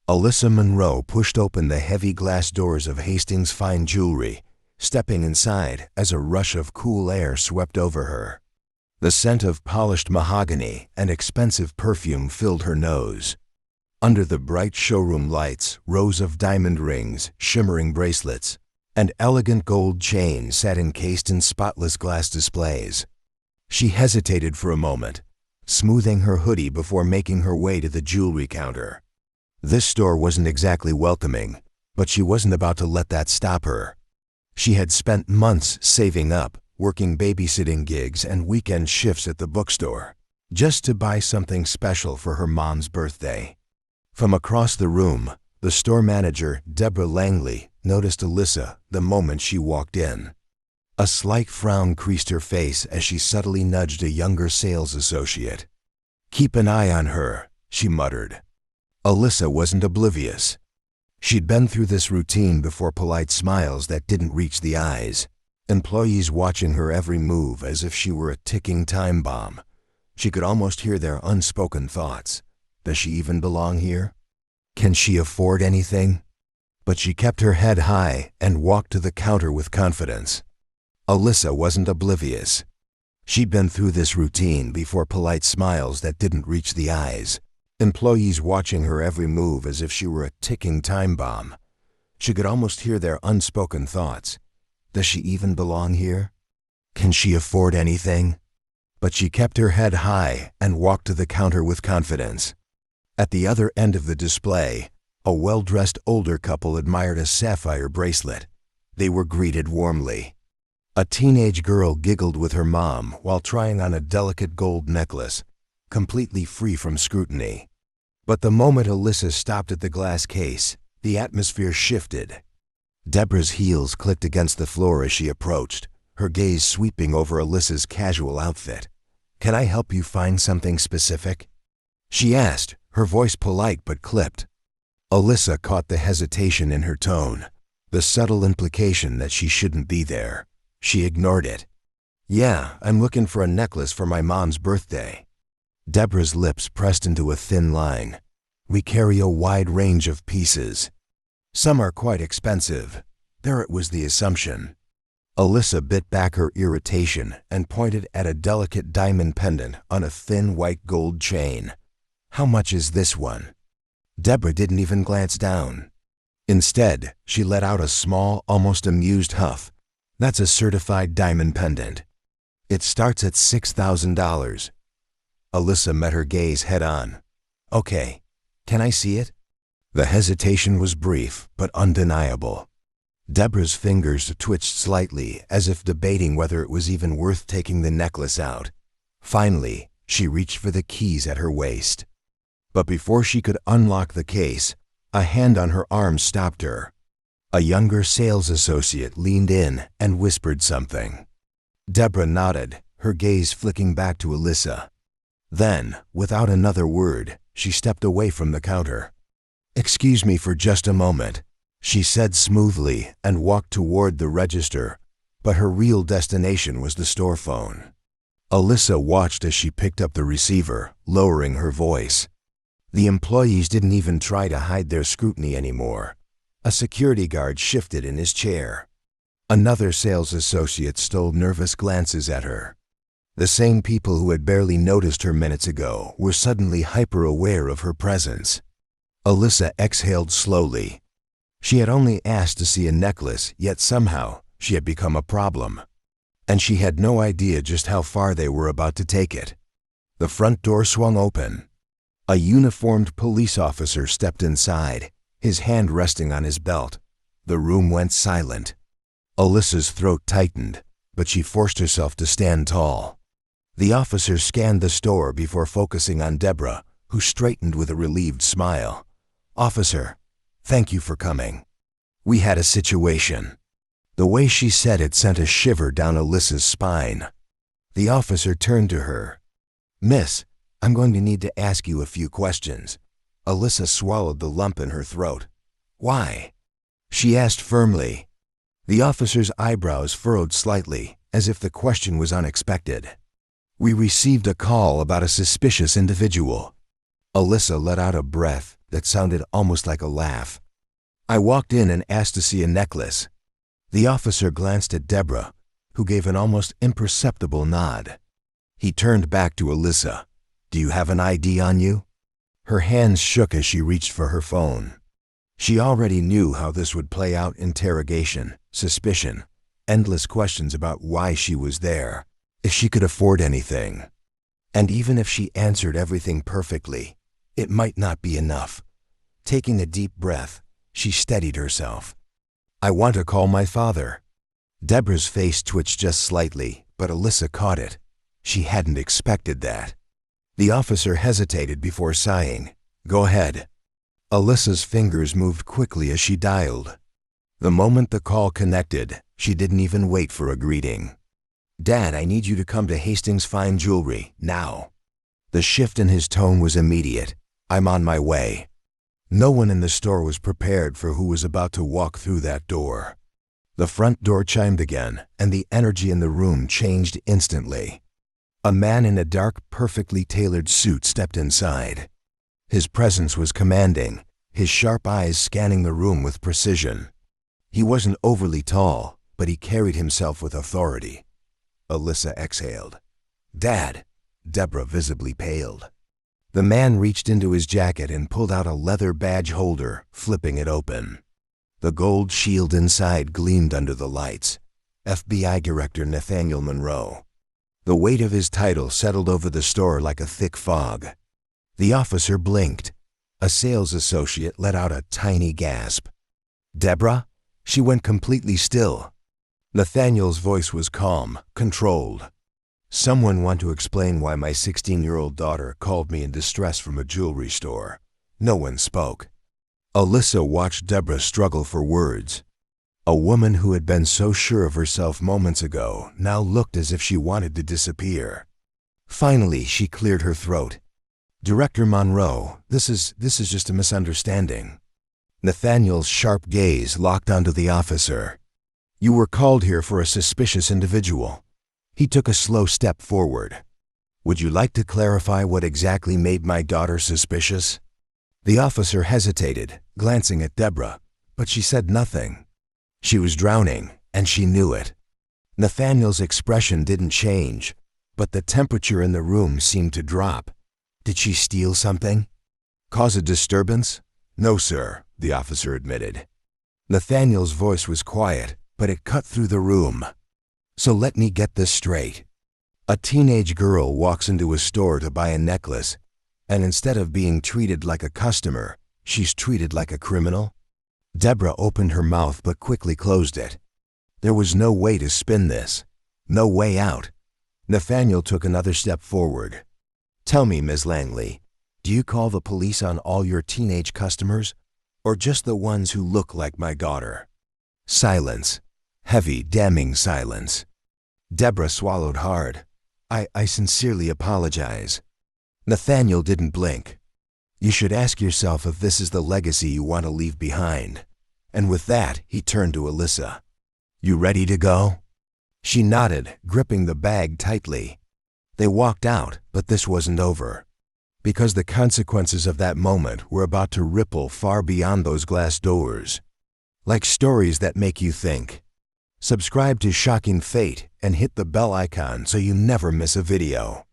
Alyssa Monroe pushed open the heavy glass doors of Hastings' Fine Jewelry, stepping inside as a rush of cool air swept over her. The scent of polished mahogany and expensive perfume filled her nose. Under the bright showroom lights, rows of diamond rings, shimmering bracelets, and elegant gold chains sat encased in spotless glass displays. She hesitated for a moment, smoothing her hoodie before making her way to the jewelry counter. This store wasn't exactly welcoming, but she wasn't about to let that stop her. She had spent months saving up, working babysitting gigs and weekend shifts at the bookstore, just to buy something special for her mom's birthday. From across the room, the store manager, Deborah Langley, noticed Alyssa the moment she walked in. A slight frown creased her face as she subtly nudged a younger sales associate. "Keep an eye on her," she muttered. Alyssa wasn't oblivious. She'd been through this routine before, polite smiles that didn't reach the eyes, employees watching her every move as if she were a ticking time bomb. She could almost hear their unspoken thoughts. Does she even belong here? Can she afford anything? But she kept her head high and walked to the counter with confidence. Alyssa wasn't oblivious. She'd been through this routine before, polite smiles that didn't reach the eyes, employees watching her every move as if she were a ticking time bomb. She could almost hear their unspoken thoughts. Does she even belong here? Can she afford anything? But she kept her head high and walked to the counter with confidence. At the other end of the display, a well-dressed older couple admired a sapphire bracelet. They were greeted warmly. A teenage girl giggled with her mom while trying on a delicate gold necklace, completely free from scrutiny. But the moment Alyssa stopped at the glass case, the atmosphere shifted. Deborah's heels clicked against the floor as she approached, her gaze sweeping over Alyssa's casual outfit. "Can I help you find something specific?" she asked, her voice polite but clipped. Alyssa caught the hesitation in her tone, the subtle implication that she shouldn't be there. She ignored it. "Yeah, I'm looking for a necklace for my mom's birthday." Deborah's lips pressed into a thin line. "We carry a wide range of pieces. Some are quite expensive." There it was, the assumption. Alyssa bit back her irritation and pointed at a delicate diamond pendant on a thin white gold chain. "How much is this one?" Deborah didn't even glance down. Instead, she let out a small, almost amused huff. "That's a certified diamond pendant. It starts at $6,000. Alyssa met her gaze head-on. "Okay, can I see it?" The hesitation was brief but undeniable. Deborah's fingers twitched slightly as if debating whether it was even worth taking the necklace out. Finally, she reached for the keys at her waist. But before she could unlock the case, a hand on her arm stopped her. A younger sales associate leaned in and whispered something. Deborah nodded, her gaze flicking back to Alyssa. Then, without another word, she stepped away from the counter. "Excuse me for just a moment," she said smoothly and walked toward the register, but her real destination was the store phone. Alyssa watched as she picked up the receiver, lowering her voice. The employees didn't even try to hide their scrutiny anymore. A security guard shifted in his chair. Another sales associate stole nervous glances at her. The same people who had barely noticed her minutes ago were suddenly hyper-aware of her presence. Alyssa exhaled slowly. She had only asked to see a necklace, yet somehow she had become a problem. And she had no idea just how far they were about to take it. The front door swung open. A uniformed police officer stepped inside, his hand resting on his belt. The room went silent. Alyssa's throat tightened, but she forced herself to stand tall. The officer scanned the store before focusing on Deborah, who straightened with a relieved smile. "Officer, thank you for coming. We had a situation." The way she said it sent a shiver down Alyssa's spine. The officer turned to her. "Miss, I'm going to need to ask you a few questions." Alyssa swallowed the lump in her throat. "Why?" she asked firmly. The officer's eyebrows furrowed slightly, as if the question was unexpected. "We received a call about a suspicious individual." Alyssa let out a breath, that sounded almost like a laugh. I walked in and asked to see a necklace. The officer glanced at Deborah, who gave an almost imperceptible nod. He turned back to Alyssa. "Do you have an ID on you?" Her hands shook as she reached for her phone. She already knew how this would play out: interrogation, suspicion, endless questions about why she was there, if she could afford anything. And even if she answered everything perfectly, it might not be enough. Taking a deep breath, she steadied herself. "I want to call my father." Deborah's face twitched just slightly, but Alyssa caught it. She hadn't expected that. The officer hesitated before sighing. "Go ahead." Alyssa's fingers moved quickly as she dialed. The moment the call connected, she didn't even wait for a greeting. "Dad, I need you to come to Hastings Fine Jewelry, now." The shift in his tone was immediate. "I'm on my way." No one in the store was prepared for who was about to walk through that door. The front door chimed again, and the energy in the room changed instantly. A man in a dark, perfectly tailored suit stepped inside. His presence was commanding, his sharp eyes scanning the room with precision. He wasn't overly tall, but he carried himself with authority. Alyssa exhaled. "Dad!" Deborah visibly paled. The man reached into his jacket and pulled out a leather badge holder, flipping it open. The gold shield inside gleamed under the lights. FBI Director Nathaniel Monroe. The weight of his title settled over the store like a thick fog. The officer blinked. A sales associate let out a tiny gasp. "Deborah?" She went completely still. Nathaniel's voice was calm, controlled. "Someone want to explain why my 16-year-old daughter called me in distress from a jewelry store." No one spoke. Alyssa watched Deborah struggle for words. A woman who had been so sure of herself moments ago now looked as if she wanted to disappear. Finally, she cleared her throat. "Director Monroe, this is just a misunderstanding." Nathaniel's sharp gaze locked onto the officer. "You were called here for a suspicious individual." He took a slow step forward. "Would you like to clarify what exactly made my daughter suspicious?" The officer hesitated, glancing at Deborah, but she said nothing. She was drowning, and she knew it. Nathaniel's expression didn't change, but the temperature in the room seemed to drop. Did she steal something? Cause a disturbance? "No, sir," the officer admitted. Nathaniel's voice was quiet, but it cut through the room. "So let me get this straight. A teenage girl walks into a store to buy a necklace, and instead of being treated like a customer, she's treated like a criminal?" Deborah opened her mouth but quickly closed it. There was no way to spin this. No way out. Nathaniel took another step forward. "Tell me, Ms. Langley, do you call the police on all your teenage customers, or just the ones who look like my daughter?" Silence. Heavy, damning silence. Deborah swallowed hard. I sincerely apologize." Nathaniel didn't blink. "You should ask yourself if this is the legacy you want to leave behind." And with that, he turned to Alyssa. "You ready to go?" She nodded, gripping the bag tightly. They walked out, but this wasn't over. Because the consequences of that moment were about to ripple far beyond those glass doors. Like stories that make you think. Subscribe to Shocking Fate and hit the bell icon so you never miss a video.